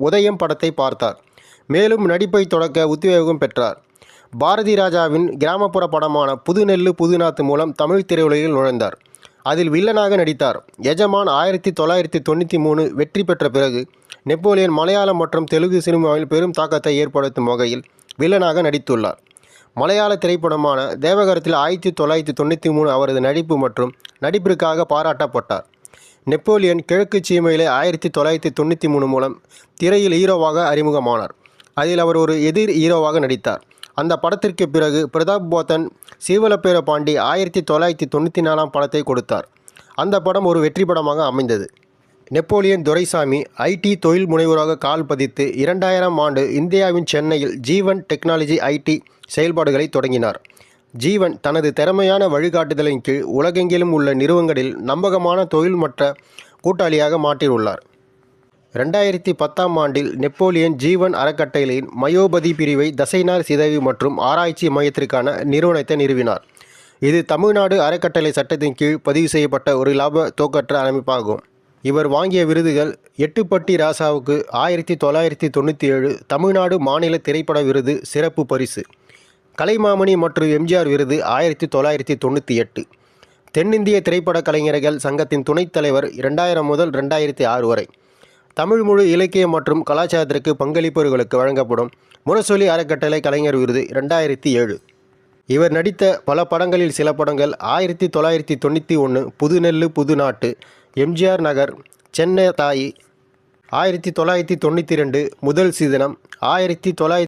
உதயம் படத்தை பார்த்தார். மேலும் நடிப்பை தொடக்க உத்வேகம் பெற்றார். பாரதி ராஜாவின் கிராமப்புற படமான புதுநெல்லு புதுநாத்து மூலம் தமிழ் திரையுலகில் நுழைந்தார். அதில் வில்லனாக நடித்தார். எஜமான் 1993 வெற்றி பெற்ற பிறகு நெப்போலியன் மலையாளம் மற்றும் தெலுங்கு சினிமாவில் பெரும் தாக்கத்தை ஏற்படுத்தும் வகையில் வில்லனாக நடித்துள்ளார். மலையாள திரைப்படமான தேவகரத்தில் 1993 அவரது நடிப்பு மற்றும் நடிப்பிற்காக பாராட்டப்பட்டார். நெப்போலியன் கிழக்கு சீமையிலே 1993 மூலம் திரையில் ஹீரோவாக அறிமுகமானார். அதில் அவர் ஒரு எதிர் ஹீரோவாக நடித்தார். அந்த படத்திற்கு பிறகு பிரதாப் போத்தன் சீவலப்பேர பாண்டி 1994 படத்தை கொடுத்தார். அந்த படம் ஒரு வெற்றி படமாக அமைந்தது. நெப்போலியன் துரைசாமி ஐடி தொழில் முனைவோராக கால் பதித்து 2000 ஆண்டு இந்தியாவின் சென்னையில் ஜீவன் டெக்னாலஜி ஐடி செயல்பாடுகளை தொடங்கினார். ஜீவன் தனது திறமையான வழிகாட்டுதலின் கீழ் உலகெங்கிலும் உள்ள நிறுவனங்களில் நம்பகமான தொழில்மற்ற கூட்டாளியாக மாற்றியுள்ளார். 2010 ஆண்டில் நெப்போலியன் ஜீவன் அறக்கட்டளையின் மயோபதி பிரிவை தசைநார் சிதைவு மற்றும் ஆராய்ச்சி மையத்திற்கான நிறுவனத்தை நிறுவினார். இது தமிழ்நாடு அறக்கட்டளை சட்டத்தின் கீழ் பதிவு செய்யப்பட்ட ஒரு லாப நோக்கற்ற அமைப்பாகும். இவர் வாங்கிய விருதுகள்: எட்டுப்பட்டி ராசாவுக்கு 1997 தமிழ்நாடு மாநில திரைப்பட விருது சிறப்பு பரிசு, கலைமாமணி மற்றும் எம்ஜிஆர் விருது 1998, தென்னிந்திய திரைப்பட கலைஞர்கள் சங்கத்தின் துணைத் தலைவர் 2000 முதல் 2006 வரை, தமிழ் மொழி இலக்கியம் மற்றும் கலாச்சாரத்திற்கு பங்களிப்பவர்களுக்கு வழங்கப்படும் முரசொலி அறக்கட்டளை கலைஞர் விருது 2007. இவர் நடித்த பல படங்களில் சில படங்கள்: 1991 புதுநெல்லு புதுநாட்டு, எம்ஜிஆர் நகர், சென்னை தாயி, 1992 முதல் சீதனம், 1900